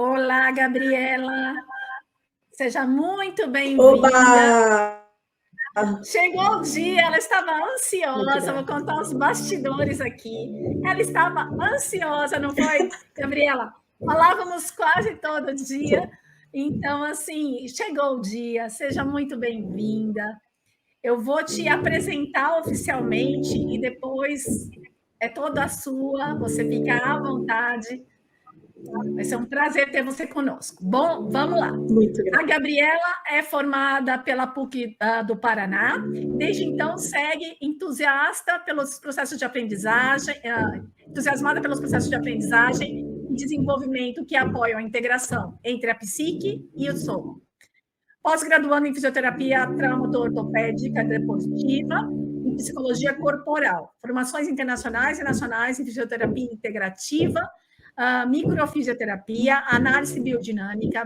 Olá, Gabriela. Seja muito bem-vinda. Oba! Chegou o dia, ela estava ansiosa. Vou Muito contar os bastidores aqui. Ela estava ansiosa, não foi, Gabriela? Falávamos quase todo dia. Então, assim, chegou o dia. Seja muito bem-vinda. Eu vou te apresentar oficialmente e depois é toda sua. Você fica à vontade. Vai ser um prazer ter você conosco. Bom, vamos lá. Muito A grata. Gabriela é formada pela PUC do Paraná. Desde então, segue entusiasta pelos processos de aprendizagem, entusiasmada pelos processos de aprendizagem e desenvolvimento que apoiam a integração entre a psique e o sono. Pós-graduando em fisioterapia traumato-ortopédica desportiva, em psicologia corporal, formações internacionais e nacionais em fisioterapia integrativa, microfisioterapia, análise biodinâmica,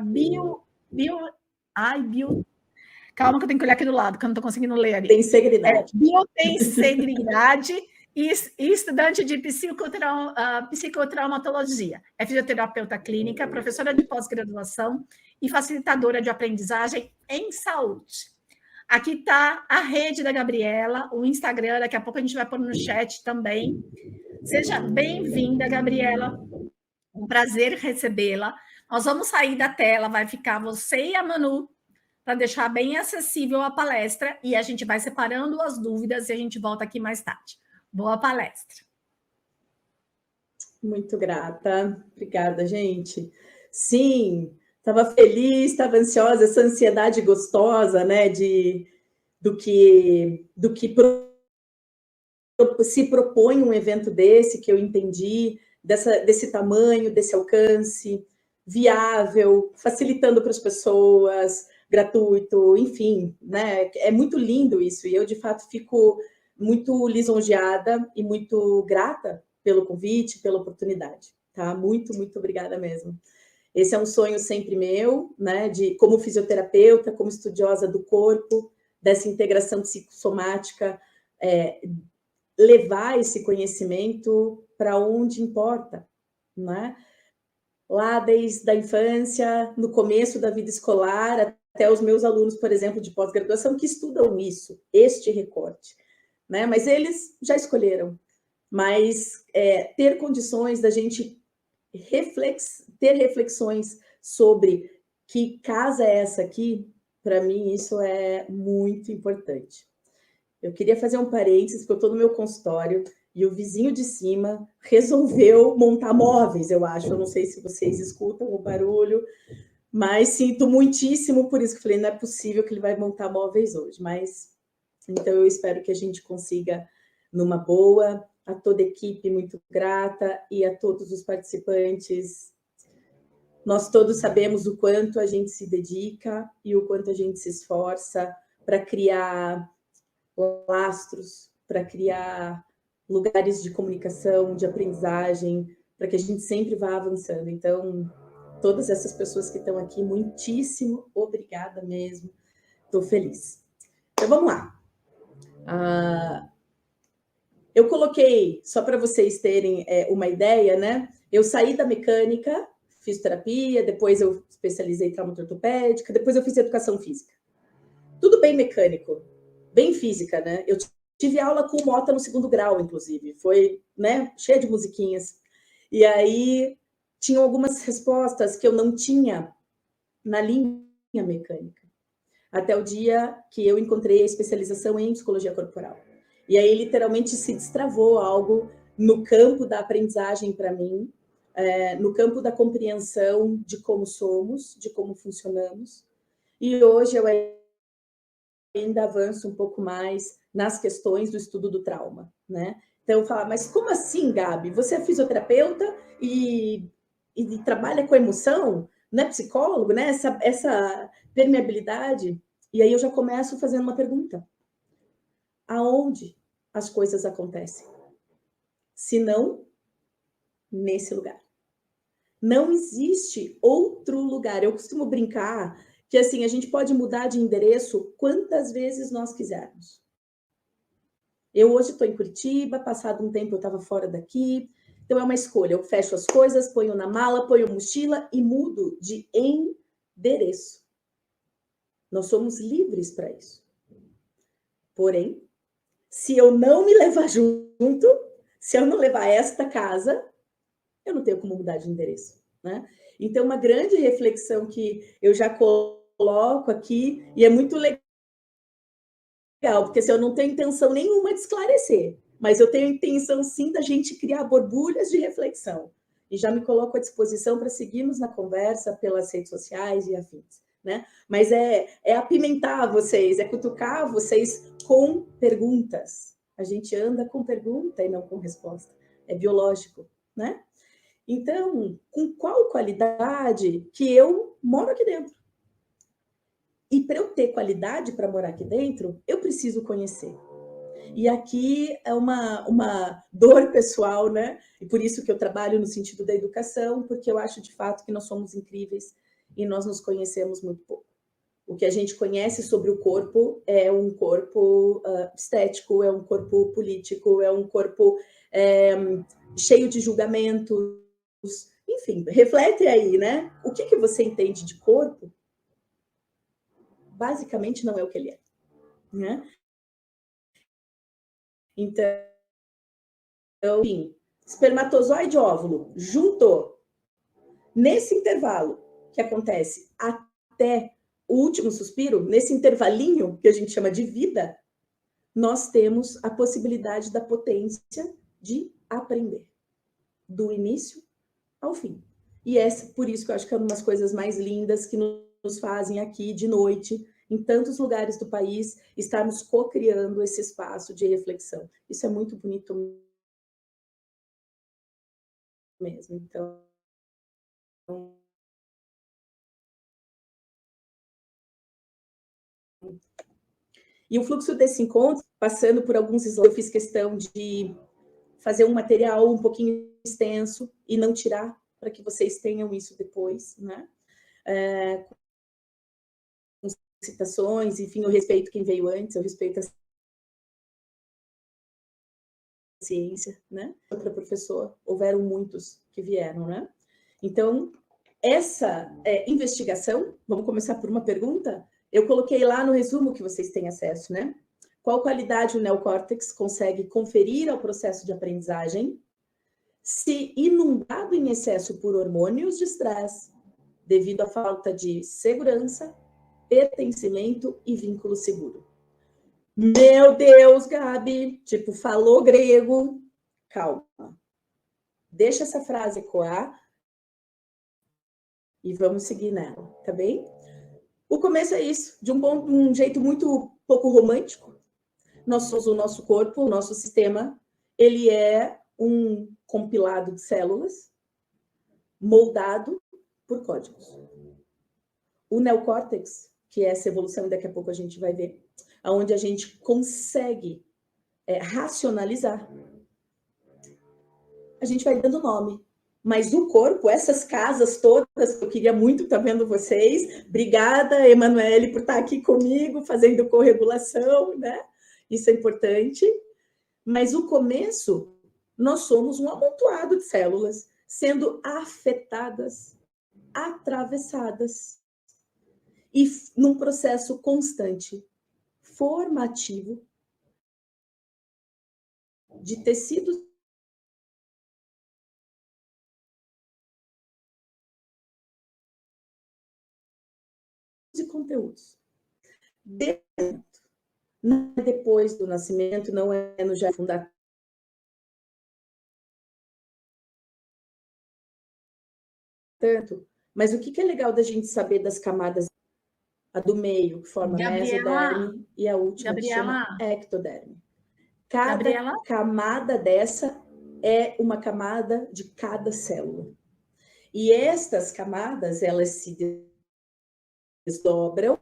calma que eu tenho que olhar aqui do lado, que eu não estou conseguindo ler ali. Tensegridade. Biotensegridade e estudante de psicotraumatologia. É fisioterapeuta clínica, professora de pós-graduação e facilitadora de aprendizagem em saúde. Aqui está a rede da Gabriela, o Instagram, daqui a pouco a gente vai pôr no chat também. Seja bem-vinda, Gabriela. Um prazer recebê-la. Nós vamos sair da tela, vai ficar você e a Manu para deixar bem acessível a palestra e a gente vai separando as dúvidas e a gente volta aqui mais tarde. Boa palestra. Muito grata. Obrigada, gente. Sim, estava feliz, estava ansiosa, essa ansiedade gostosa, né, do que se propõe um evento desse, que eu entendi, desse tamanho, desse alcance, viável, facilitando para as pessoas, gratuito, enfim, né? É muito lindo isso, e eu, de fato, fico muito lisonjeada e muito grata pelo convite, pela oportunidade, tá? Muito, muito obrigada mesmo. Esse é um sonho sempre meu, né? Como fisioterapeuta, como estudiosa do corpo, dessa integração psicossomática, levar esse conhecimento para onde importa, né? Lá desde a infância, no começo da vida escolar, até os meus alunos, por exemplo, de pós-graduação, que estudam isso, este recorte, né? Mas eles já escolheram. Mas ter condições da gente ter reflexões sobre que casa é essa aqui, para mim, isso é muito importante. Eu queria fazer um parênteses, porque eu estou no meu consultório e o vizinho de cima resolveu montar móveis, eu acho. Eu não sei se vocês escutam o barulho, mas sinto muitíssimo por isso que falei, não é possível que ele vai montar móveis hoje. Mas então eu espero que a gente consiga numa boa. A toda a equipe, muito grata, e a todos os participantes. Nós todos sabemos o quanto a gente se dedica e o quanto a gente se esforça para criar lastros, para criar lugares de comunicação, de aprendizagem, para que a gente sempre vá avançando. Então, todas essas pessoas que estão aqui, muitíssimo obrigada mesmo. Estou feliz. Então, vamos lá. Eu coloquei, só para vocês terem uma ideia, né? Eu saí da mecânica, fiz terapia, depois eu especializei em trauma ortopédica, depois eu fiz educação física. Tudo bem mecânico, bem física, né? Eu tive aula com o Mota no 2º grau, inclusive. Foi, né, cheia de musiquinhas. E aí, tinham algumas respostas que eu não tinha na linha mecânica. Até o dia que eu encontrei a especialização em psicologia corporal. E aí, literalmente, se destravou algo no campo da aprendizagem para mim, no campo da compreensão de como somos, de como funcionamos. E hoje eu ainda avanço um pouco mais nas questões do estudo do trauma, né? Então, eu falo, mas como assim, Gabi? Você é fisioterapeuta e trabalha com emoção, não é psicólogo, né? Essa permeabilidade. E aí eu já começo fazendo uma pergunta. Aonde as coisas acontecem? Se não, nesse lugar. Não existe outro lugar. Eu costumo brincar que assim, a gente pode mudar de endereço quantas vezes nós quisermos. Eu hoje estou em Curitiba, passado um tempo eu estava fora daqui. Então, é uma escolha. Eu fecho as coisas, ponho na mala, ponho mochila e mudo de endereço. Nós somos livres para isso. Porém, se eu não me levar junto, se eu não levar esta casa, eu não tenho como mudar de endereço, né? Então, uma grande reflexão que eu já coloco aqui, e é muito legal, porque se eu não tenho intenção nenhuma de esclarecer, mas eu tenho intenção, sim, da gente criar borbulhas de reflexão. E já me coloco à disposição para seguirmos na conversa pelas redes sociais e afins, né? Mas é apimentar vocês, é cutucar vocês com perguntas. A gente anda com pergunta e não com resposta. É biológico, né? Então, com qual qualidade que eu moro aqui dentro? E para eu ter qualidade para morar aqui dentro, eu preciso conhecer. E aqui é uma dor pessoal, né? E por isso que eu trabalho no sentido da educação, porque eu acho de fato que nós somos incríveis e nós nos conhecemos muito pouco. O que a gente conhece sobre o corpo é um corpo estético, é um corpo político, é um corpo cheio de julgamentos. Enfim, reflete aí, né? O que você entende de corpo, basicamente não é o que ele é, né? Então, enfim, espermatozoide e óvulo juntou. Nesse intervalo que acontece até o último suspiro, nesse intervalinho que a gente chama de vida, nós temos a possibilidade da potência de aprender, do início ao fim. E por isso que eu acho que é uma das coisas mais lindas que nos fazem aqui de noite, em tantos lugares do país, estarmos co-criando esse espaço de reflexão. Isso é muito bonito mesmo. Então, e o fluxo desse encontro, passando por alguns slides, eu fiz questão de fazer um material um pouquinho extenso e não tirar, para que vocês tenham isso depois, né? Com citações, enfim, eu respeito quem veio antes, eu respeito a ciência, né? Outra professora, houveram muitos que vieram, né? Então, essa investigação, vamos começar por uma pergunta? Eu coloquei lá no resumo que vocês têm acesso, né? Qual qualidade o neocórtex consegue conferir ao processo de aprendizagem se inundado em excesso por hormônios de estresse, devido à falta de segurança, pertencimento e vínculo seguro? Meu Deus, Gabi, tipo, falou grego. Calma. Deixa essa frase ecoar e vamos seguir nela, tá bem? O começo é isso, de um jeito muito pouco romântico. Nós somos o nosso corpo, o nosso sistema, ele é um compilado de células moldado por códigos. O neocórtex, que é essa evolução, daqui a pouco a gente vai ver, onde a gente consegue racionalizar. A gente vai dando nome. Mas o corpo, essas casas todas, eu queria muito estar vendo vocês. Obrigada, Emanuele, por estar aqui comigo, fazendo corregulação, né? Isso é importante. Mas o começo, nós somos um amontoado de células sendo afetadas, atravessadas, e num processo constante, formativo, de tecidos e conteúdos. Não é depois do nascimento, não é no jardim fundatório. Tanto, mas o que é legal da gente saber das camadas? A do meio, que forma mesoderme, e a última, que chama ectoderme. Cada camada dessa é uma camada de cada célula. E estas camadas, elas se desdobram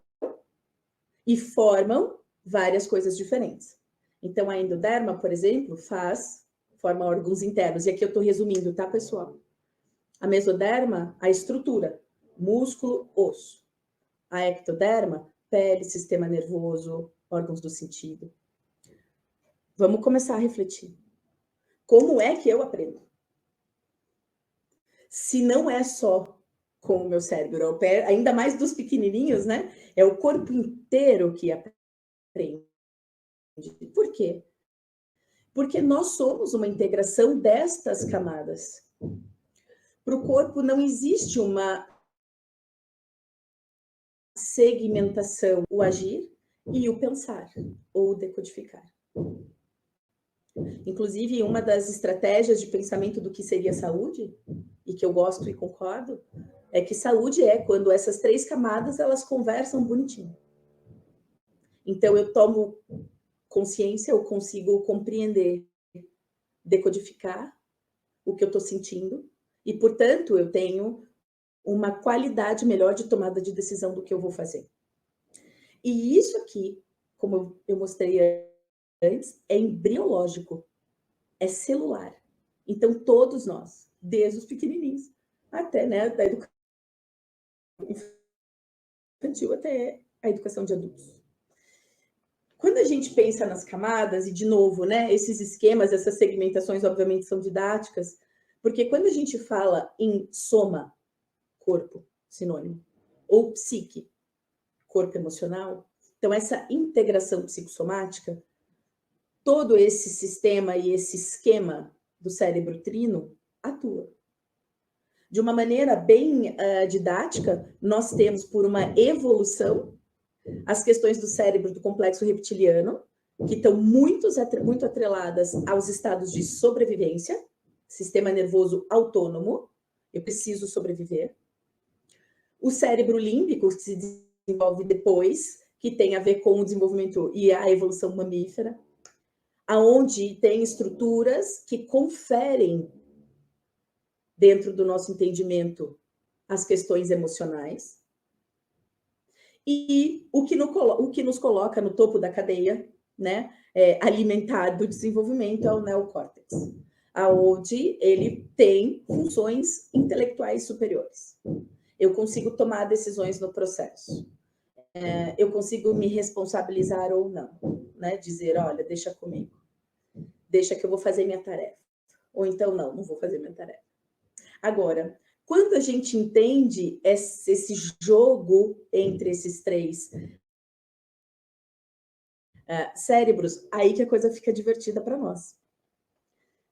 e formam várias coisas diferentes. Então, a endoderma, por exemplo, forma órgãos internos. E aqui eu estou resumindo, tá, pessoal? A mesoderma, a estrutura, músculo, osso. A ectoderma, pele, sistema nervoso, órgãos do sentido. Vamos começar a refletir. Como é que eu aprendo? se não é só com o meu cérebro, ainda mais dos pequenininhos, né? É o corpo inteiro que aprende. Por quê? Porque nós somos uma integração destas camadas. Para o corpo não existe uma segmentação, o agir e o pensar, ou decodificar. Inclusive, uma das estratégias de pensamento do que seria saúde, e que eu gosto e concordo, é que saúde é quando essas 3 camadas elas conversam bonitinho. Então, eu tomo consciência, eu consigo compreender, decodificar o que eu estou sentindo, e, portanto, eu tenho uma qualidade melhor de tomada de decisão do que eu vou fazer. E isso aqui, como eu mostrei antes, é embriológico, é celular. Então, todos nós, desde os pequenininhos, até, né, da educação infantil até a educação de adultos. Quando a gente pensa nas camadas, e de novo, né, esses esquemas, essas segmentações, obviamente, são didáticas, porque quando a gente fala em soma, corpo, sinônimo, ou psique, corpo emocional, então essa integração psicossomática, todo esse sistema e esse esquema do cérebro trino atua. De uma maneira bem didática, nós temos, por uma evolução, as questões do cérebro do complexo reptiliano, que estão muito atreladas aos estados de sobrevivência, sistema nervoso autônomo, eu preciso sobreviver. O cérebro límbico, que se desenvolve depois, que tem a ver com o desenvolvimento e a evolução mamífera, aonde tem estruturas que conferem, dentro do nosso entendimento, as questões emocionais. E o que nos coloca no topo da cadeia, né, alimentar do desenvolvimento, é o neocórtex, aonde ele tem funções intelectuais superiores. Eu consigo tomar decisões no processo. Eu consigo me responsabilizar ou não, né? Dizer, olha, deixa comigo. Deixa que eu vou fazer minha tarefa. Ou então, não vou fazer minha tarefa. Agora, quando a gente entende esse jogo entre esses 3 cérebros, aí que a coisa fica divertida para nós.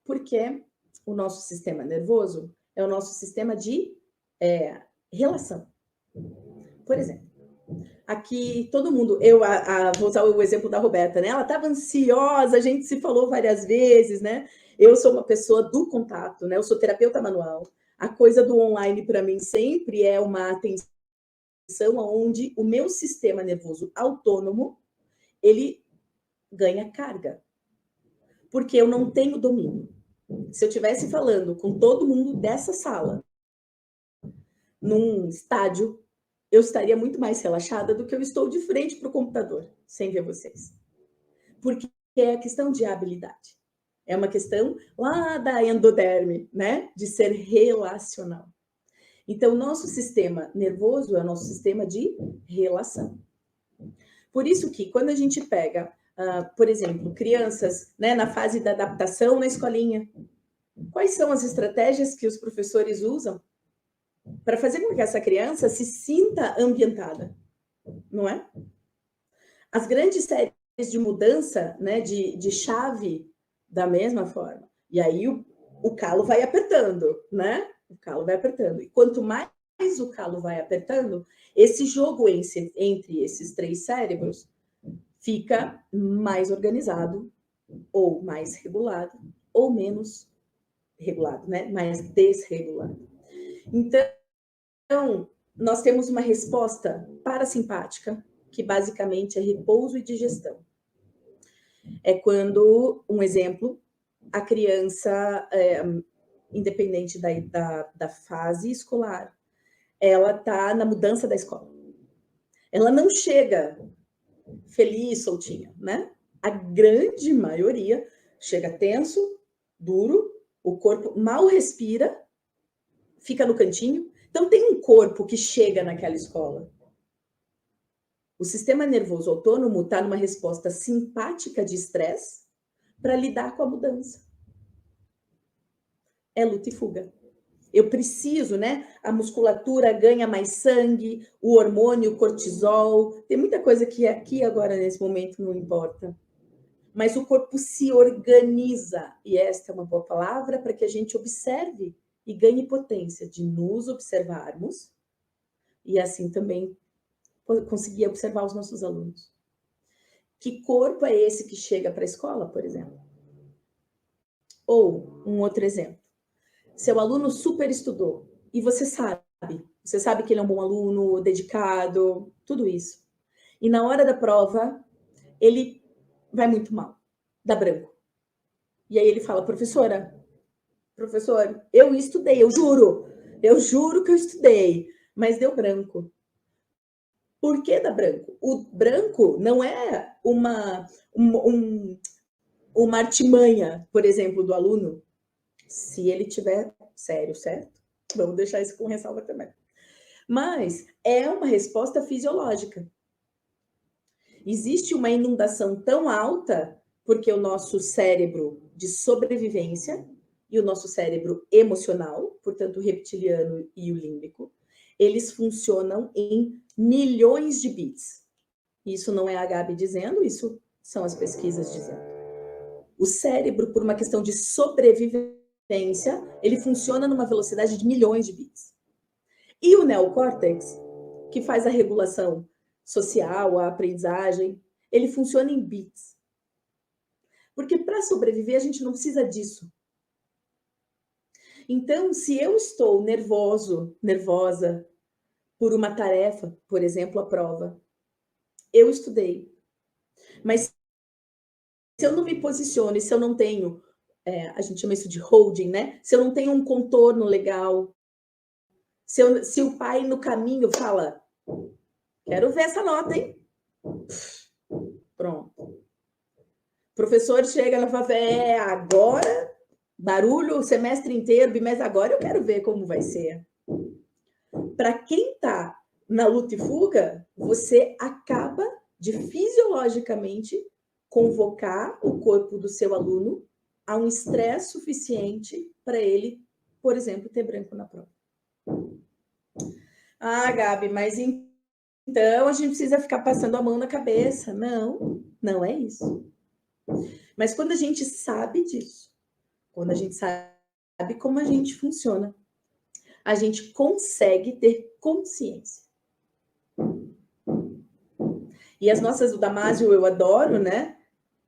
Porque o nosso sistema nervoso é o nosso sistema de relação. Por exemplo, aqui todo mundo, vou usar o exemplo da Roberta, né? Ela estava ansiosa, a gente se falou várias vezes, né? Eu sou uma pessoa do contato, né? Eu sou terapeuta manual. A coisa do online para mim sempre é uma atenção onde o meu sistema nervoso autônomo ele ganha carga, porque eu não tenho domínio. Se eu estivesse falando com todo mundo dessa sala, num estádio, eu estaria muito mais relaxada do que eu estou de frente para o computador, sem ver vocês. Porque é a questão de habilidade. É uma questão lá da endoderme, né? De ser relacional. Então, nosso sistema nervoso é o nosso sistema de relação. Por isso que, quando a gente pega, por exemplo, crianças, né, na fase da adaptação na escolinha, quais são as estratégias que os professores usam para fazer com que essa criança se sinta ambientada, não é? As grandes séries de mudança, né, de chave, da mesma forma. E aí o calo vai apertando, né? O calo vai apertando. E quanto mais o calo vai apertando, esse jogo entre esses 3 cérebros fica mais organizado, ou mais regulado, ou menos regulado, né? Mais desregulado. Então, nós temos uma resposta parasimpática, que basicamente é repouso e digestão. É quando, um exemplo, a criança, independente da fase escolar, ela está na mudança da escola. Ela não chega feliz, soltinha, né? A grande maioria chega tenso, duro, o corpo mal respira, fica no cantinho. Então, tem um corpo que chega naquela escola. O sistema nervoso autônomo está numa resposta simpática de estresse para lidar com a mudança. É luta e fuga. Eu preciso, né? A musculatura ganha mais sangue, o hormônio, o cortisol. Tem muita coisa que aqui agora, nesse momento, não importa. Mas o corpo se organiza. E esta é uma boa palavra para que a gente observe e ganhe potência de nos observarmos e assim também conseguir observar os nossos alunos. Que corpo é esse que chega para a escola, por exemplo? Ou, um outro exemplo. Seu aluno super estudou e você sabe que ele é um bom aluno, dedicado, tudo isso. E na hora da prova, ele vai muito mal, dá branco. E aí ele fala, professor, eu estudei, eu juro que eu estudei, mas deu branco. Por que dá branco? O branco não é uma artimanha, por exemplo, do aluno, se ele tiver sério, certo? Vamos deixar isso com ressalva também. Mas é uma resposta fisiológica. Existe uma inundação tão alta porque o nosso cérebro de sobrevivência e o nosso cérebro emocional, portanto, o reptiliano e o límbico, eles funcionam em milhões de bits. Isso não é a Gabi dizendo, isso são as pesquisas dizendo. O cérebro, por uma questão de sobrevivência, ele funciona numa velocidade de milhões de bits. E o neocórtex, que faz a regulação social, a aprendizagem, ele funciona em bits. Porque para sobreviver, a gente não precisa disso. Então, se eu estou nervosa por uma tarefa, por exemplo, a prova, eu estudei. Mas se eu não me posiciono e se eu não tenho, a gente chama isso de holding, né? Se eu não tenho um contorno legal, se o pai no caminho fala, quero ver essa nota, hein? Pronto. O professor chega na fala, agora, barulho o semestre inteiro, bimestre, agora eu quero ver como vai ser. Para quem está na luta e fuga, você acaba de fisiologicamente convocar o corpo do seu aluno a um estresse suficiente para ele, por exemplo, ter branco na prova. Ah, Gabi, mas então a gente precisa ficar passando a mão na cabeça. Não, não é isso. Mas quando a gente sabe disso, quando a gente sabe como a gente funciona, a gente consegue ter consciência. E as nossas, o Damásio eu adoro, né?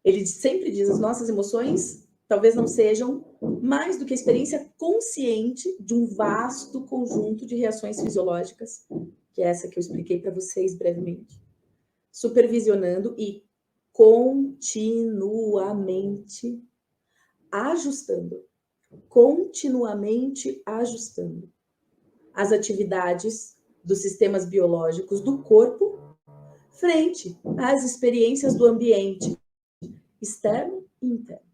Ele sempre diz, as nossas emoções talvez não sejam mais do que a experiência consciente de um vasto conjunto de reações fisiológicas, que é essa que eu expliquei para vocês brevemente. Supervisionando e continuamente ajustando as atividades dos sistemas biológicos do corpo frente às experiências do ambiente externo e interno.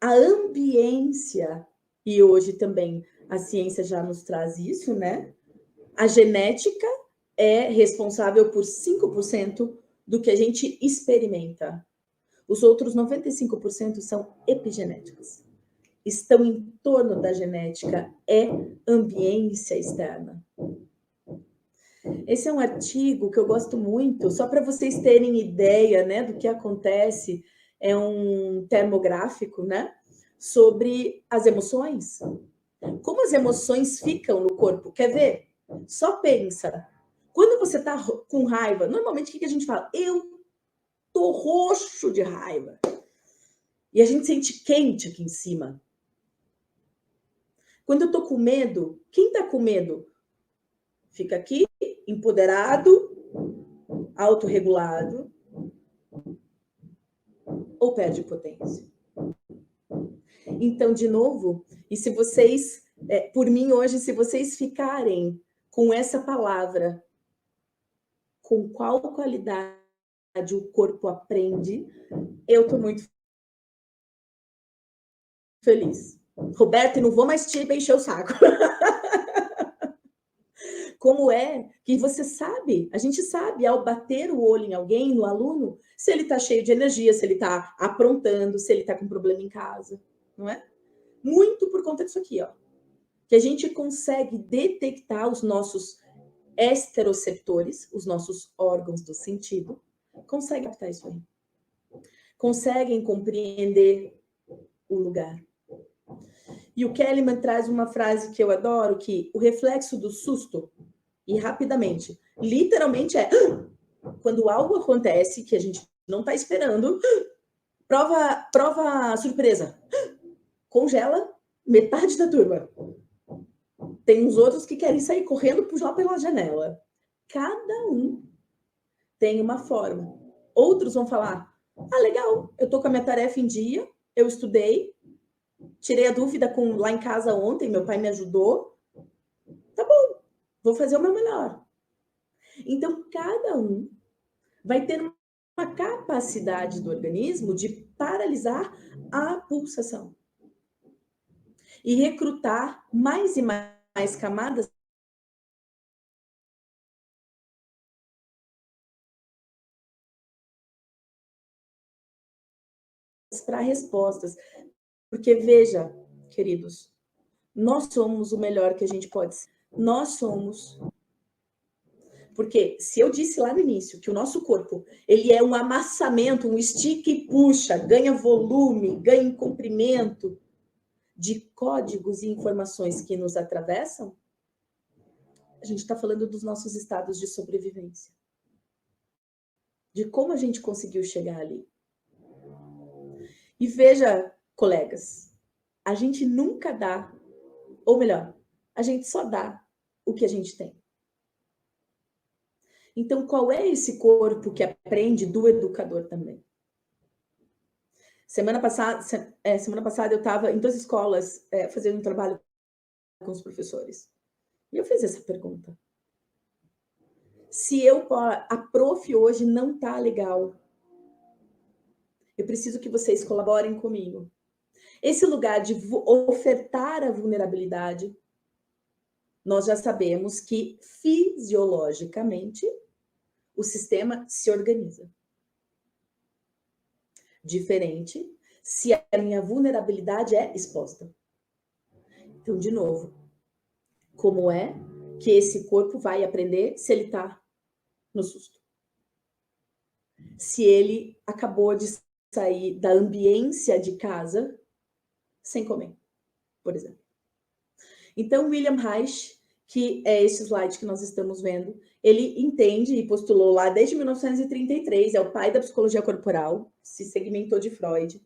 A ambiência, e hoje também a ciência já nos traz isso, né? A genética é responsável por 5% do que a gente experimenta. Os outros 95% são epigenéticos. Estão em torno da genética, é ambiência externa. Esse é um artigo que eu gosto muito, só para vocês terem ideia, né, do que acontece, é um termográfico, né, sobre as emoções. Como as emoções ficam no corpo, quer ver? Só pensa. Quando você está com raiva, normalmente o que a gente fala? Eu tô roxo de raiva. E a gente sente quente aqui em cima. Quando eu tô com medo, quem tá com medo? Fica aqui, empoderado, autorregulado, ou perde potência. Então, de novo, e se vocês, por mim hoje, se vocês ficarem com essa palavra, com qual qualidade o corpo aprende, eu tô muito feliz. Roberto, não vou mais te encher o saco. Como é que você sabe, a gente sabe, ao bater o olho em alguém, no aluno, se ele está cheio de energia, se ele está aprontando, se ele está com problema em casa, não é? Muito por conta disso aqui, ó. Que a gente consegue detectar os nossos esteroceptores, os nossos órgãos do sentido, conseguem captar isso aí. Conseguem compreender o lugar. E o Kahneman traz uma frase que eu adoro, que o reflexo do susto, e rapidamente, literalmente é quando algo acontece que a gente não está esperando, prova surpresa, congela metade da turma. Tem uns outros que querem sair correndo pular pela janela. Cada um tem uma forma. Outros vão falar, legal, eu tô com a minha tarefa em dia, eu estudei, tirei a dúvida lá em casa ontem, meu pai me ajudou. Tá bom, vou fazer o meu melhor. Então, cada um vai ter uma capacidade do organismo de paralisar a pulsação e recrutar mais e mais camadas para respostas. Porque, veja, queridos, nós somos o melhor que a gente pode ser. Nós somos. Porque se eu disse lá no início que o nosso corpo, ele é um amassamento, um estica e puxa, ganha volume, ganha comprimento de códigos e informações que nos atravessam, a gente está falando dos nossos estados de sobrevivência. De como a gente conseguiu chegar ali. E veja, colegas, a gente nunca dá, ou melhor, a gente só dá o que a gente tem. Então, qual é esse corpo que aprende do educador também? Semana passada eu estava em 2 escolas fazendo um trabalho com os professores. E eu fiz essa pergunta. Se a prof hoje não está legal, eu preciso que vocês colaborem comigo. Esse lugar de ofertar a vulnerabilidade, nós já sabemos que fisiologicamente o sistema se organiza. Diferente se a minha vulnerabilidade é exposta. Então, de novo, como é que esse corpo vai aprender se ele está no susto? Se ele acabou de sair da ambiência de casa sem comer, por exemplo. Então, William Reich, que é esse slide que nós estamos vendo, ele entende e postulou lá desde 1933, é o pai da psicologia corporal, se segmentou de Freud,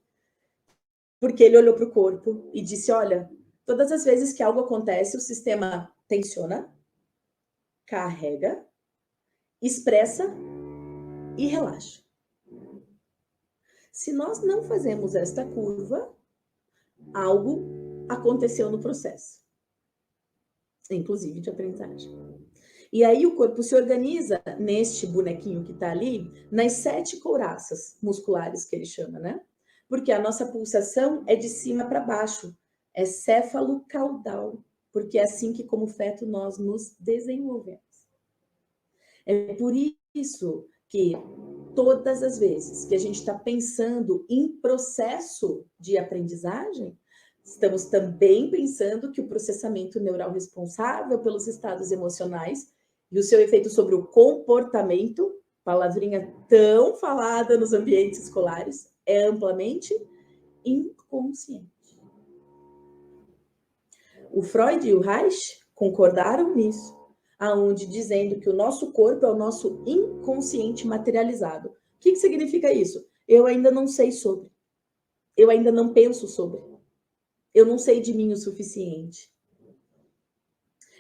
porque ele olhou para o corpo e disse, olha, todas as vezes que algo acontece, o sistema tensiona, carrega, expressa e relaxa. Se nós não fazemos esta curva, algo aconteceu no processo, inclusive de aprendizagem. E aí o corpo se organiza neste bonequinho que está ali, nas 7 couraças musculares que ele chama, né? Porque a nossa pulsação é de cima para baixo, é céfalo-caudal, porque é assim que, como feto, nós nos desenvolvemos. É por isso que todas as vezes que a gente está pensando em processo de aprendizagem, estamos também pensando que o processamento neural responsável pelos estados emocionais e o seu efeito sobre o comportamento, palavrinha tão falada nos ambientes escolares, é amplamente inconsciente. O Freud e o Reich concordaram nisso, aonde dizendo que o nosso corpo é o nosso inconsciente materializado. O que significa isso? Eu ainda não sei sobre. Eu ainda não penso sobre. Eu não sei de mim o suficiente.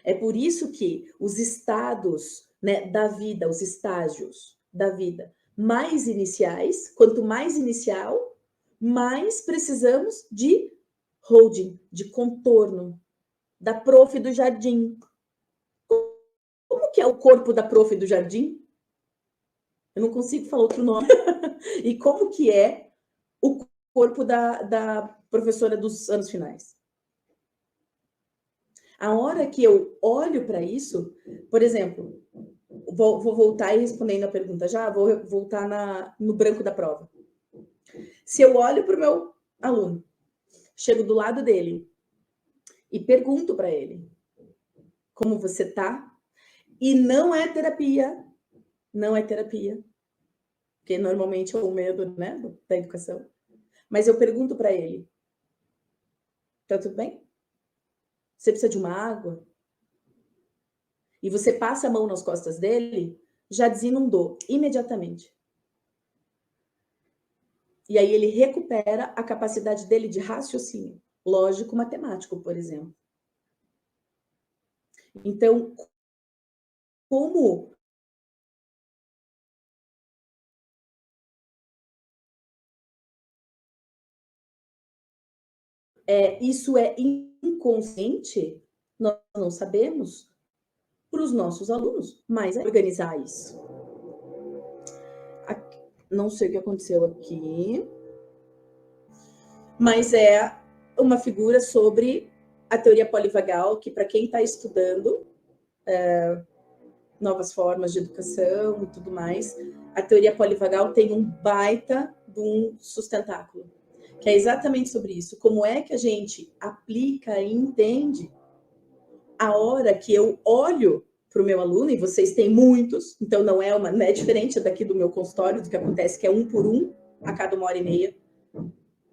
É por isso que os estados, né, da vida, os estágios da vida mais iniciais, quanto mais inicial, mais precisamos de holding, de contorno, da prof do jardim. Como que é o corpo da prof do jardim? Eu não consigo falar outro nome. E como que é o corpo da professora dos anos finais? A hora que eu olho para isso, por exemplo, vou voltar e respondendo a pergunta já, vou voltar no branco da prova. Se eu olho para o meu aluno, chego do lado dele e pergunto para ele, como você tá? E não é terapia, não é terapia, porque normalmente é o medo, né, da educação. Mas eu pergunto para ele, tá tudo bem? Você precisa de uma água? E você passa a mão nas costas dele, já desinundou imediatamente. E aí ele recupera a capacidade dele de raciocínio, lógico, matemático, por exemplo. Então, como isso é inconsciente, nós não sabemos para os nossos alunos, mas é organizar isso. Aqui, não sei o que aconteceu aqui, mas é uma figura sobre a teoria polivagal, que para quem está estudando novas formas de educação e tudo mais, a teoria polivagal tem um baita de um sustentáculo, que é exatamente sobre isso. Como é que a gente aplica e entende a hora que eu olho para o meu aluno, e vocês têm muitos, então não é diferente daqui do meu consultório, do que acontece, que é 1 por 1, a cada 1h30.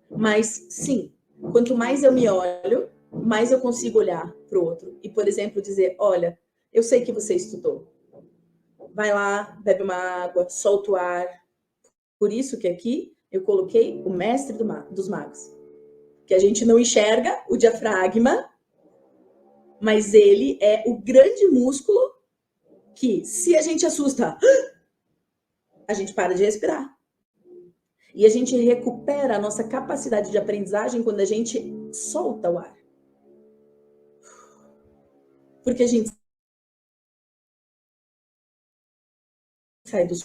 Mas, sim, quanto mais eu me olho, mais eu consigo olhar para o outro. E, por exemplo, dizer, olha, eu sei que você estudou. Vai lá, bebe uma água, solta o ar. Por isso que aqui eu coloquei o mestre dos magos. Que a gente não enxerga o diafragma, mas ele é o grande músculo que, se a gente assusta, a gente para de respirar. E a gente recupera a nossa capacidade de aprendizagem quando a gente solta o ar. Porque a gente sai do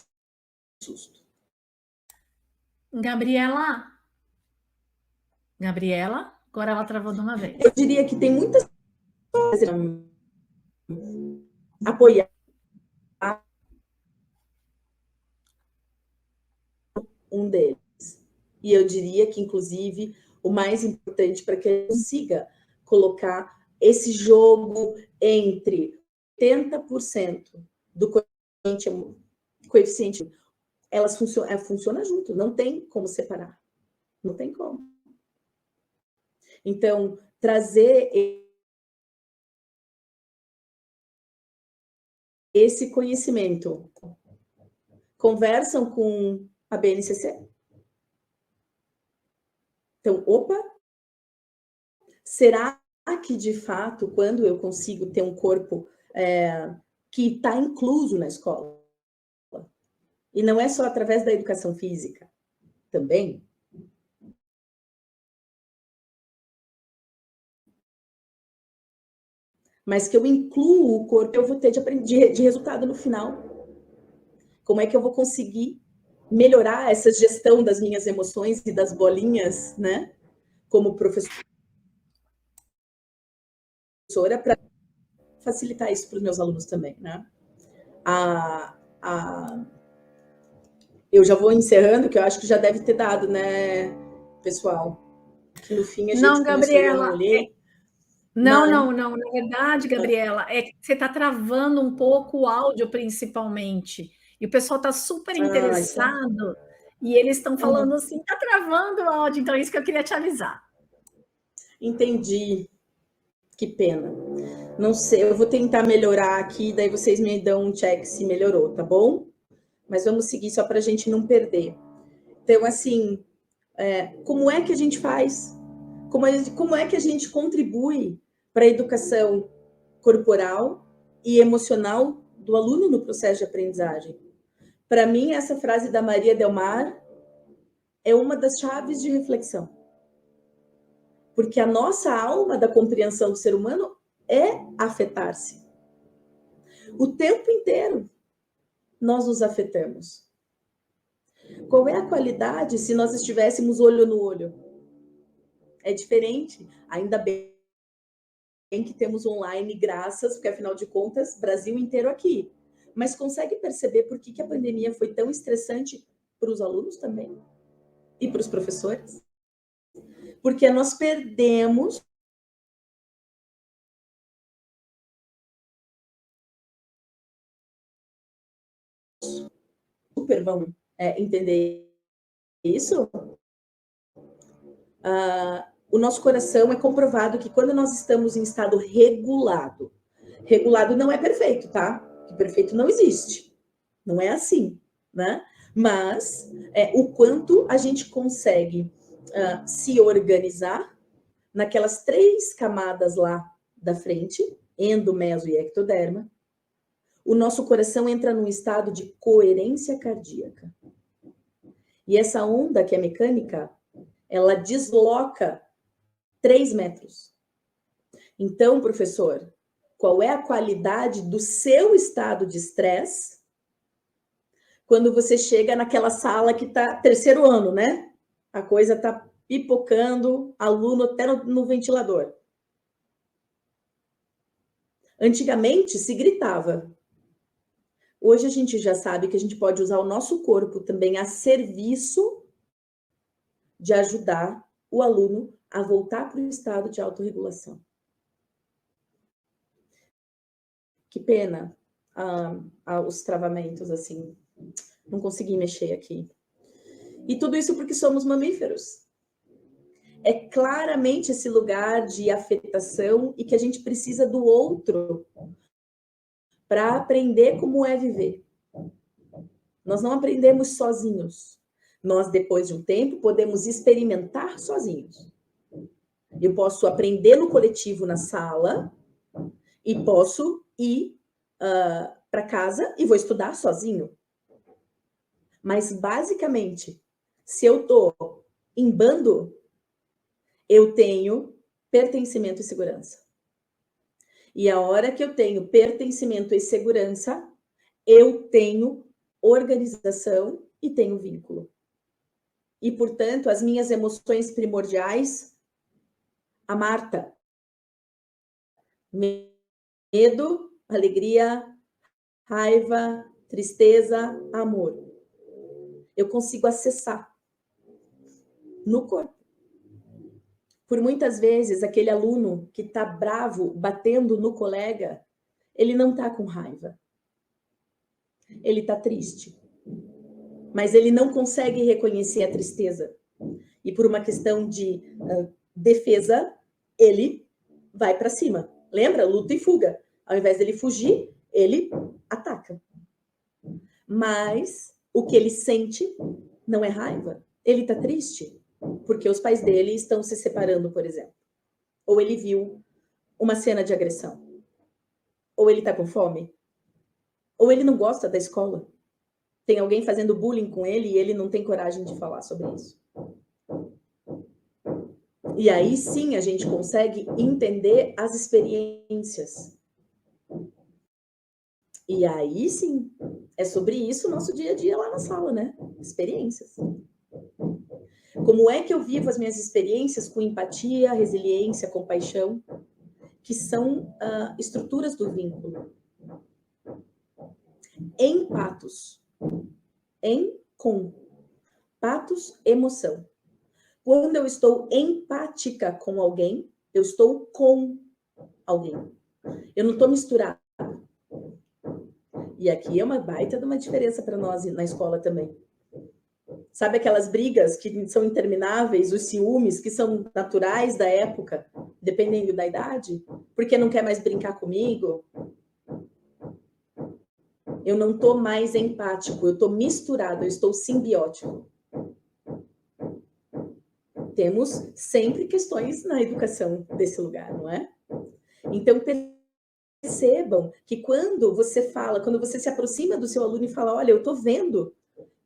susto. Gabriela, agora ela travou de uma vez. Eu diria que tem muitas coisas apoiar um deles. E eu diria que, inclusive, o mais importante para que eu consiga colocar esse jogo entre 80% do coeficiente, elas funcionam junto, não tem como separar. Não tem como. Então, trazer esse conhecimento. Conversam com a BNCC? Então, opa, será que, de fato, quando eu consigo ter um corpo que está incluso na escola, e não é só através da educação física, também, mas que eu incluo o corpo, eu vou ter de resultado no final. Como é que eu vou conseguir melhorar essa gestão das minhas emoções e das bolinhas, né? Como professora, para facilitar isso para os meus alunos também, né? Eu já vou encerrando, que eu acho que já deve ter dado, né, pessoal? Que no fim a gente Não, começou e eu não Gabriela. olhei. Não. Na verdade, Gabriela, é que você está travando um pouco o áudio, principalmente. E o pessoal está super interessado. E eles estão falando assim, está travando o áudio. Então, é isso que eu queria te avisar. Entendi. Que pena. Não sei, eu vou tentar melhorar aqui, daí vocês me dão um check se melhorou, tá bom? Mas vamos seguir só para a gente não perder. Então, assim, como é que a gente faz? Como é que a gente contribui para a educação corporal e emocional do aluno no processo de aprendizagem? Para mim, essa frase da Maria Del Mar é uma das chaves de reflexão. Porque a nossa alma da compreensão do ser humano é afetar-se. O tempo inteiro nós nos afetamos. Qual é a qualidade se nós estivéssemos olho no olho? É diferente. Ainda bem que temos online, graças, porque afinal de contas, Brasil inteiro aqui. Mas consegue perceber por que a pandemia foi tão estressante para os alunos também? E para os professores? Porque nós perdemos super vão entender isso. O nosso coração é comprovado que quando nós estamos em estado regulado, regulado não é perfeito, tá? Que perfeito não existe. Não é assim, né? Mas o quanto a gente consegue se organizar naquelas 3 camadas lá da frente, endo, meso e ectoderma, o nosso coração entra num estado de coerência cardíaca. E essa onda que é mecânica, ela desloca 3 metros. Então, professor, qual é a qualidade do seu estado de estresse quando você chega naquela sala que está 3º ano, né? A coisa está pipocando, aluno até no ventilador. Antigamente se gritava. Hoje a gente já sabe que a gente pode usar o nosso corpo também a serviço de ajudar o aluno a voltar para o estado de autorregulação. Que pena os travamentos, assim. Não consegui mexer aqui. E tudo isso porque somos mamíferos. É claramente esse lugar de afetação e que a gente precisa do outro para aprender como é viver. Nós não aprendemos sozinhos. Nós, depois de um tempo, podemos experimentar sozinhos. Eu posso aprender no coletivo na sala e posso ir para casa e vou estudar sozinho. Mas, basicamente, se eu estou em bando, eu tenho pertencimento e segurança. E a hora que eu tenho pertencimento e segurança, eu tenho organização e tenho vínculo. E, portanto, as minhas emoções primordiais, a Marta, medo, alegria, raiva, tristeza, amor. Eu consigo acessar no corpo. Por muitas vezes, aquele aluno que está bravo, batendo no colega, ele não está com raiva. Ele está triste. Mas ele não consegue reconhecer a tristeza. E por uma questão de defesa, ele vai para cima. Lembra? Luta e fuga. Ao invés dele fugir, ele ataca. Mas o que ele sente não é raiva. Ele está triste porque os pais dele estão se separando, por exemplo. Ou ele viu uma cena de agressão. Ou ele está com fome. Ou ele não gosta da escola. Tem alguém fazendo bullying com ele e ele não tem coragem de falar sobre isso. E aí sim a gente consegue entender as experiências. E aí sim, é sobre isso o nosso dia a dia lá na sala, né? Experiências. Como é que eu vivo as minhas experiências com empatia, resiliência, compaixão, que são estruturas do vínculo. Empatos. Com. Patos, emoção. Quando eu estou empática com alguém, eu estou com alguém. Eu não estou misturada. E aqui é uma baita de uma diferença para nós na escola também. Sabe aquelas brigas que são intermináveis, os ciúmes que são naturais da época, dependendo da idade? Porque não quer mais brincar comigo? Eu não estou mais empático, eu estou misturado, eu estou simbiótico. Temos sempre questões na educação desse lugar, não é? Então, percebam que quando você fala, quando você se aproxima do seu aluno e fala, olha, eu estou vendo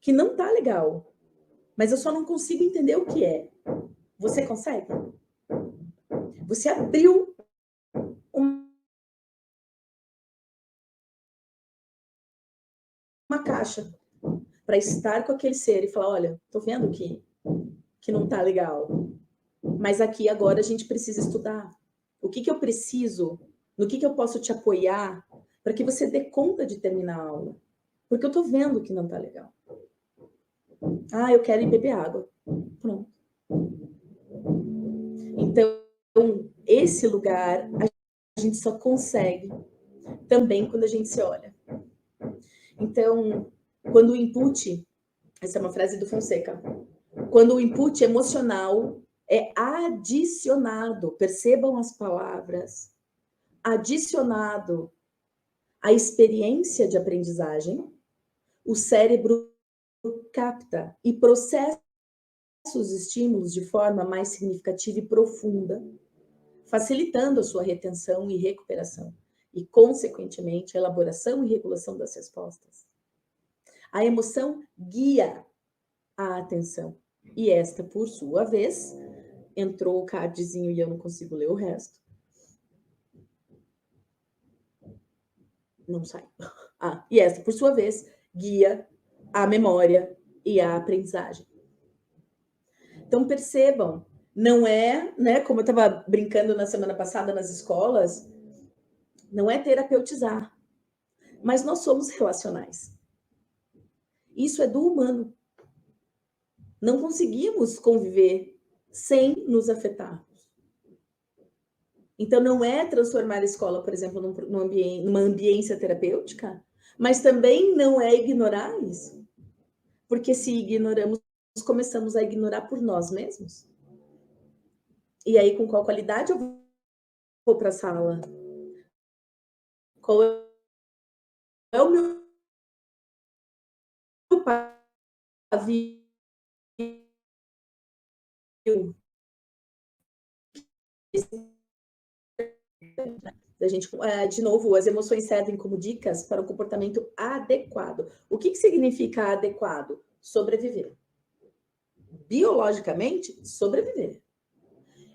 que não está legal, mas eu só não consigo entender o que é. Você consegue? Você abriu uma caixa para estar com aquele ser e falar, olha, estou vendo que não está legal, mas aqui agora a gente precisa estudar. O que eu preciso? No que eu posso te apoiar para que você dê conta de terminar a aula? Porque eu estou vendo que não está legal. Ah, eu quero ir beber água. Pronto. Então, esse lugar a gente só consegue também quando a gente se olha. Então, quando o input, essa é uma frase do Fonseca, quando o input emocional é adicionado, percebam as palavras, adicionado à experiência de aprendizagem, o cérebro capta e processa os estímulos de forma mais significativa e profunda, facilitando a sua retenção e recuperação, e, consequentemente, a elaboração e regulação das respostas. A emoção guia a atenção, e esta, por sua vez, entrou o cardzinho e eu não consigo ler o resto. Não sai. E esta, por sua vez, guia a memória e a aprendizagem. Então, percebam, não é, né, como eu estava brincando na semana passada nas escolas, não é terapeutizar, mas nós somos relacionais. Isso é do humano. Não conseguimos conviver sem nos afetarmos. Então, não é transformar a escola, por exemplo, numa ambiência terapêutica, mas também não é ignorar isso. Porque se ignoramos, começamos a ignorar por nós mesmos. E aí, com qual qualidade eu vou para a sala? Qual é o meu pavio? Da gente, de novo, as emoções servem como dicas para o comportamento adequado. O que significa adequado? Sobreviver. Biologicamente, sobreviver.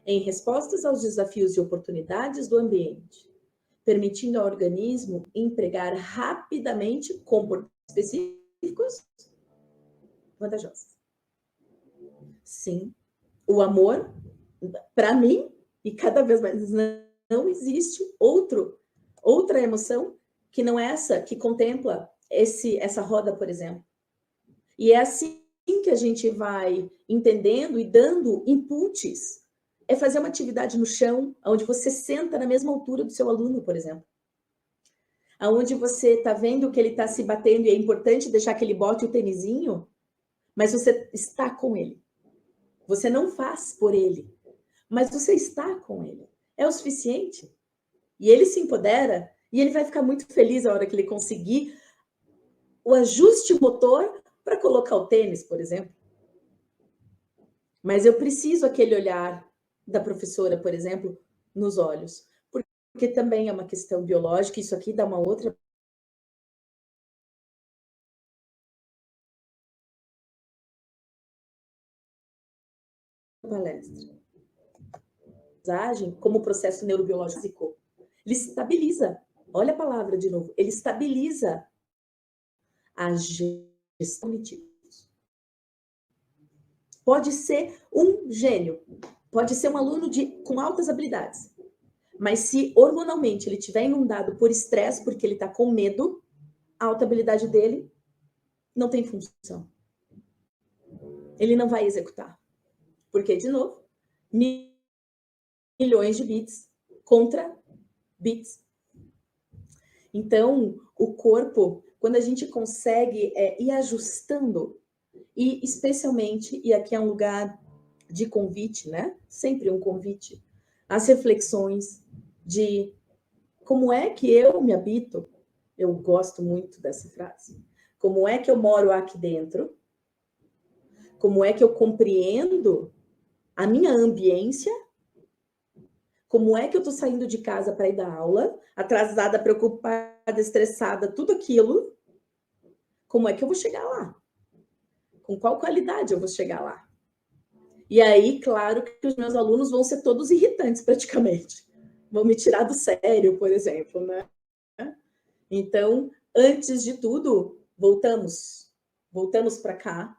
Em respostas aos desafios e oportunidades do ambiente, permitindo ao organismo empregar rapidamente comportamentos específicos vantajosos. Sim, o amor, para mim, e cada vez mais, não existe outra emoção que não é essa, que contempla essa roda, por exemplo. E é assim que a gente vai entendendo e dando inputs. É fazer uma atividade no chão, onde você senta na mesma altura do seu aluno, por exemplo. Onde você está vendo que ele está se batendo e é importante deixar que ele bote o tênisinho, mas você está com ele. Você não faz por ele, mas você está com ele. É o suficiente. E ele se empodera e ele vai ficar muito feliz a hora que ele conseguir o ajuste motor para colocar o tênis, por exemplo. Mas eu preciso aquele olhar da professora, por exemplo, nos olhos. Porque também é uma questão biológica, isso aqui dá uma outra palestra. Como processo neurobiológico, ele estabiliza. Olha a palavra de novo. Ele estabiliza a gestão cognitiva. Pode ser um gênio, pode ser um aluno com altas habilidades, mas se hormonalmente ele estiver inundado por estresse, porque ele está com medo, a alta habilidade dele não tem função. Ele não vai executar. Porque, de novo, milhões de bits contra bits. Então, o corpo, quando a gente consegue ir ajustando, e especialmente, e aqui é um lugar de convite, né? Sempre um convite, as reflexões de como é que eu me habito. Eu gosto muito dessa frase. Como é que eu moro aqui dentro? Como é que eu compreendo a minha ambiência? Como é que eu estou saindo de casa para ir dar aula? Atrasada, preocupada, estressada, tudo aquilo. Como é que eu vou chegar lá? Com qual qualidade eu vou chegar lá? E aí, claro que os meus alunos vão ser todos irritantes, praticamente. Vão me tirar do sério, por exemplo, né? Então, antes de tudo, voltamos para cá,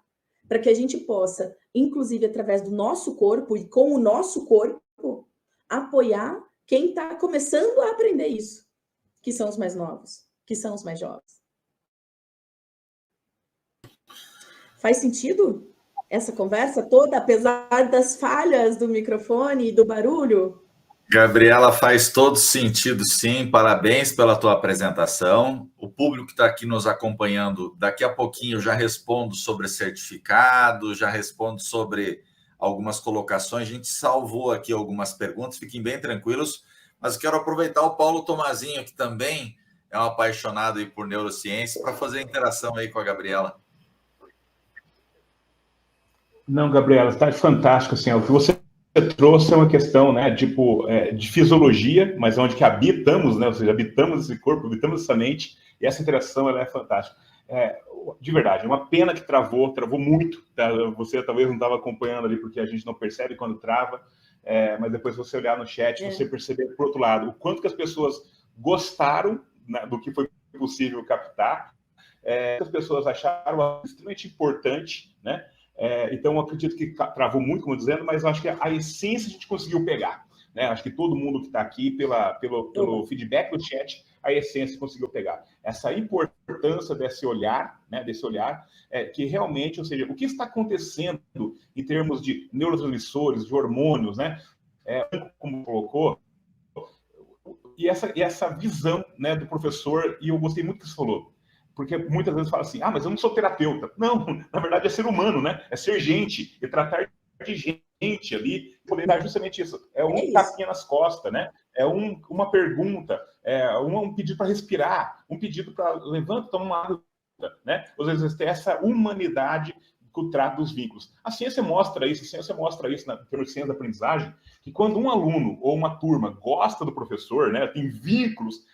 para que a gente possa, inclusive através do nosso corpo e com o nosso corpo, apoiar quem está começando a aprender isso, que são os mais novos, que são os mais jovens. Faz sentido? essa conversa toda, apesar das falhas do microfone e do barulho? Gabriela, faz todo sentido, sim. Parabéns pela tua apresentação. O público que está aqui nos acompanhando, daqui a pouquinho eu já respondo sobre certificado, já respondo sobre algumas colocações. A gente salvou aqui algumas perguntas, fiquem bem tranquilos. Mas quero aproveitar o Paulo Tomazinho, que também é um apaixonado aí por neurociência, para fazer a interação aí com a Gabriela. Não, Gabriela, está fantástico. Assim, o que você trouxe é uma questão, né, tipo, de fisiologia, mas onde que habitamos, né, ou seja, habitamos esse corpo, habitamos essa mente, e essa interação ela é fantástica. De verdade, é uma pena que travou muito. Tá? Você talvez não estava acompanhando ali, porque a gente não percebe quando trava, mas depois você olhar no chat, você perceber, por outro lado, o quanto que as pessoas gostaram, né, do que foi possível captar, as pessoas acharam extremamente importante, né? Então, eu acredito que travou muito, como dizendo, mas eu acho que a essência a gente conseguiu pegar, né? Acho que todo mundo que está aqui, pelo feedback do chat, a essência conseguiu pegar. Essa importância desse olhar, né? Que realmente, ou seja, o que está acontecendo em termos de neurotransmissores, de hormônios, né? Como colocou, e essa visão, né, do professor, e eu gostei muito que você falou, porque muitas vezes fala assim, mas eu não sou terapeuta. Não, na verdade é ser humano, né? É ser gente, e tratar de gente ali, poder dar justamente isso. É um tapinha nas costas, né? É uma pergunta, um pedido para respirar, um pedido para levanta, toma uma água, né? Às vezes tem essa humanidade que o trato dos vínculos. A ciência mostra isso na ciência da aprendizagem, que quando um aluno ou uma turma gosta do professor, né, tem vínculos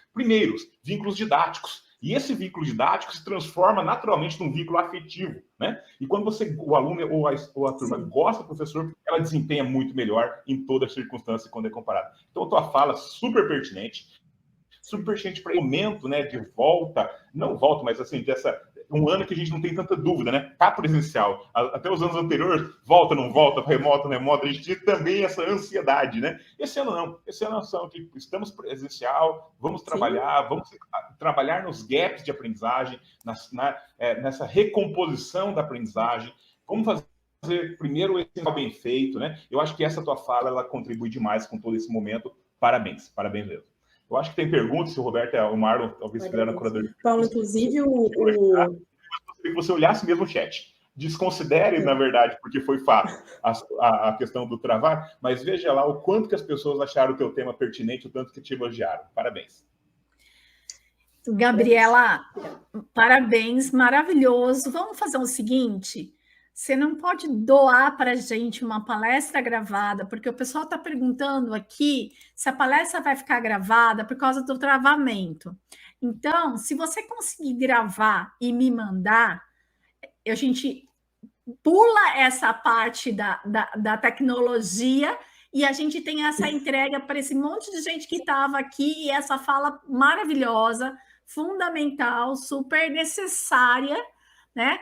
didáticos. E esse vínculo didático se transforma naturalmente num vínculo afetivo, né? E quando o aluno ou a turma gosta do professor, ela desempenha muito melhor em toda circunstância quando é comparada. Então, a tua fala super pertinente para o momento, né, de volta, não volta, mas assim, um ano que a gente não tem tanta dúvida, né? Tá presencial. Até os anos anteriores, volta, não volta, remoto, a gente tinha também essa ansiedade, né? Esse ano não. Esse ano são que estamos presencial, vamos trabalhar, vamos trabalhar nos gaps de aprendizagem, nessa recomposição da aprendizagem. Vamos fazer primeiro esse bem feito, né? Eu acho que essa tua fala, ela contribui demais com todo esse momento. Parabéns mesmo. Eu acho que tem perguntas, se o Roberto e o Marlon talvez fizeram na curadoria. Paulo, inclusive, que você olhasse mesmo o chat. Desconsidere, na verdade, porque foi fato, a questão do travar, mas veja lá o quanto que as pessoas acharam o teu tema pertinente, o tanto que te elogiaram. Parabéns. Gabriela, parabéns, maravilhoso. Vamos fazer o seguinte... Você não pode doar para a gente uma palestra gravada, porque o pessoal está perguntando aqui se a palestra vai ficar gravada por causa do travamento. Então, se você conseguir gravar e me mandar, a gente pula essa parte da tecnologia e a gente tem essa entrega para esse monte de gente que estava aqui e essa fala maravilhosa, fundamental, super necessária, né?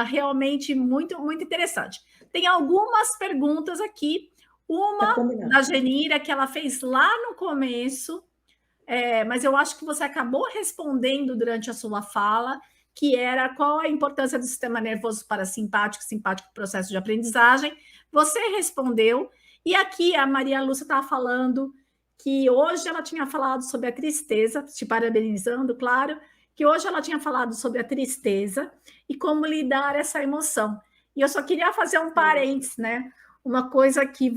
Realmente muito, muito interessante. Tem algumas perguntas aqui. Uma da Genira, que ela fez lá no começo, mas eu acho que você acabou respondendo durante a sua fala, que era qual a importância do sistema nervoso parasimpático e simpático no processo de aprendizagem. Você respondeu, e aqui a Maria Lúcia estava falando que hoje ela tinha falado sobre a tristeza, te parabenizando, claro, que hoje ela tinha falado sobre a tristeza e como lidar essa emoção. E eu só queria fazer um parênteses, né? Uma coisa que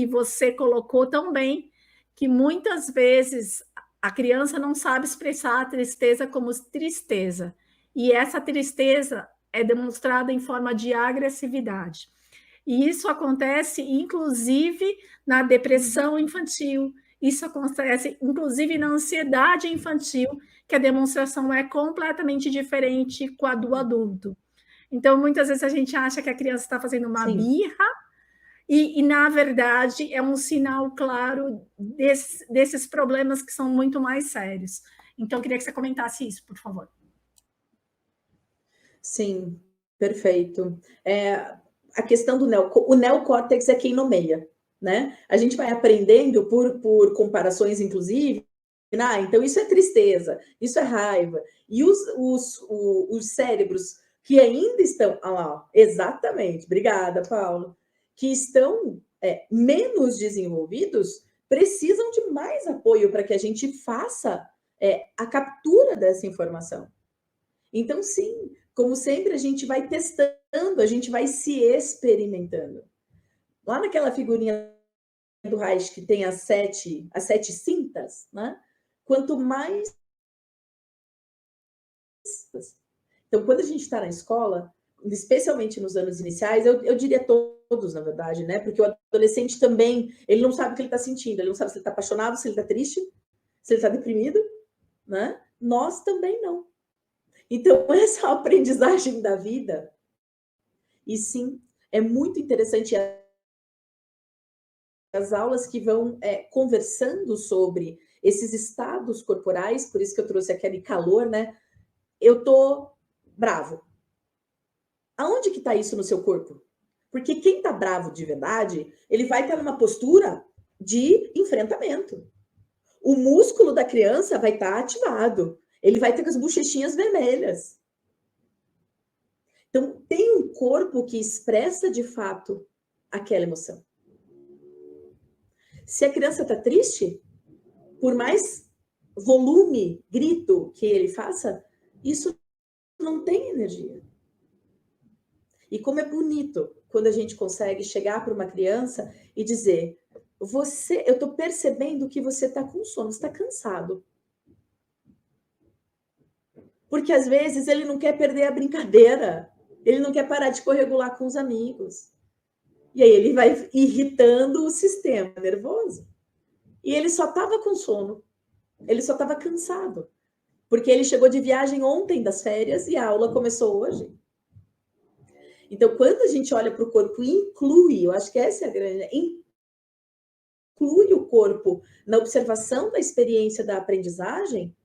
você colocou tão bem, que muitas vezes a criança não sabe expressar a tristeza como tristeza. E essa tristeza é demonstrada em forma de agressividade. E isso acontece, inclusive, na depressão infantil. Isso acontece, inclusive, na ansiedade infantil, que a demonstração é completamente diferente com a do adulto. Então, muitas vezes a gente acha que a criança está fazendo uma birra e, na verdade, é um sinal claro desses problemas que são muito mais sérios. Então, eu queria que você comentasse isso, por favor. Sim, perfeito. A questão do o neocórtex é quem nomeia, né? A gente vai aprendendo por comparações, inclusive, então isso é tristeza, isso é raiva. E os cérebros que ainda estão, exatamente, obrigada, Paulo, que estão menos desenvolvidos, precisam de mais apoio para que a gente faça a captura dessa informação. Então, sim, como sempre, a gente vai testando, a gente vai se experimentando. Lá naquela figurinha do Reich que tem as sete cintas, né? Quanto mais... Então, quando a gente está na escola, especialmente nos anos iniciais, eu diria todos, na verdade, né? Porque o adolescente também, ele não sabe o que ele está sentindo, ele não sabe se ele está apaixonado, se ele está triste, se ele está deprimido, né? Nós também não. Então, essa aprendizagem da vida, e sim, é muito interessante as aulas que vão conversando sobre esses estados corporais, por isso que eu trouxe aquele calor, né? Eu tô bravo. Aonde que está isso no seu corpo? Porque quem está bravo de verdade, ele vai estar numa postura de enfrentamento. O músculo da criança vai estar ativado. Ele vai ter com as bochechinhas vermelhas. Então, tem um corpo que expressa de fato aquela emoção. Se a criança está triste, por mais volume, grito que ele faça, isso não tem energia. E como é bonito quando a gente consegue chegar para uma criança e dizer: eu estou percebendo que você está com sono, você está cansado. Porque às vezes ele não quer perder a brincadeira, ele não quer parar de corregular com os amigos. E aí ele vai irritando o sistema nervoso. E ele só estava com sono, ele só estava cansado. Porque ele chegou de viagem ontem das férias e a aula começou hoje. Então, quando a gente olha para o corpo e inclui, eu acho que essa é a grande... Inclui o corpo na observação da experiência da aprendizagem,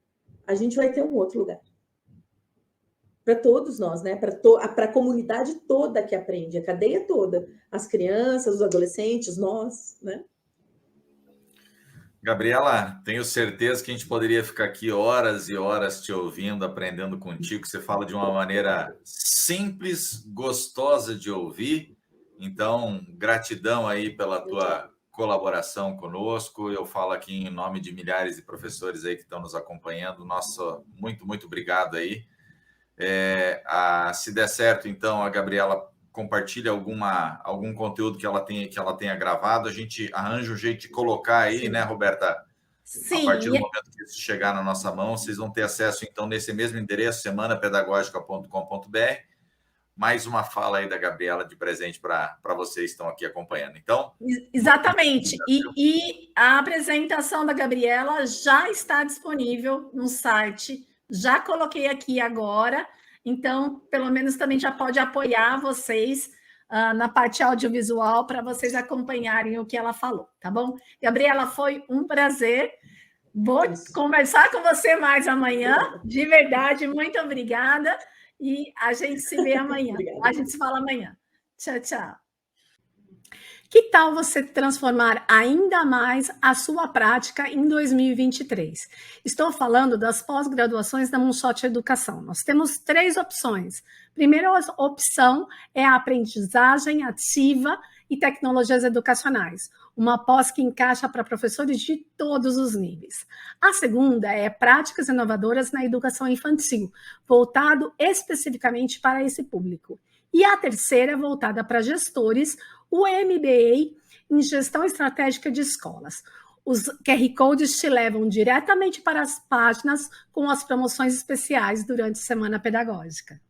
a gente vai ter um outro lugar. Para todos nós, né? Para a comunidade toda que aprende, a cadeia toda. As crianças, os adolescentes, nós, né? Gabriela, tenho certeza que a gente poderia ficar aqui horas e horas te ouvindo, aprendendo contigo. Você fala de uma maneira simples, gostosa de ouvir. Então, gratidão aí pela tua colaboração conosco. Eu falo aqui em nome de milhares de professores aí que estão nos acompanhando. Nossa, muito, muito obrigado aí. Se der certo, então, a Gabriela compartilha algum conteúdo que ela tenha gravado, a gente arranja um jeito de colocar aí, sim, né, Roberta? Sim. A partir do momento que isso chegar na nossa mão, vocês vão ter acesso, então, nesse mesmo endereço, semanapedagógica.com.br. Mais uma fala aí da Gabriela de presente para vocês que estão aqui acompanhando. Então, exatamente. E a apresentação da Gabriela já está disponível no site. Já coloquei aqui agora. Então, pelo menos também já pode apoiar vocês na parte audiovisual para vocês acompanharem o que ela falou, tá bom? Gabriela, foi um prazer. Vou conversar com você mais amanhã. De verdade, muito obrigada. E a gente se vê amanhã. A gente se fala amanhã. Tchau, tchau. Que tal você transformar ainda mais a sua prática em 2023? Estou falando das pós-graduações da Moonshot Educação. Nós temos 3 opções. Primeira opção é a aprendizagem ativa e tecnologias educacionais, uma pós que encaixa para professores de todos os níveis. A segunda é práticas inovadoras na educação infantil, voltado especificamente para esse público. E a terceira é voltada para gestores, o MBA em Gestão Estratégica de Escolas. Os QR Codes te levam diretamente para as páginas com as promoções especiais durante a Semana Pedagógica.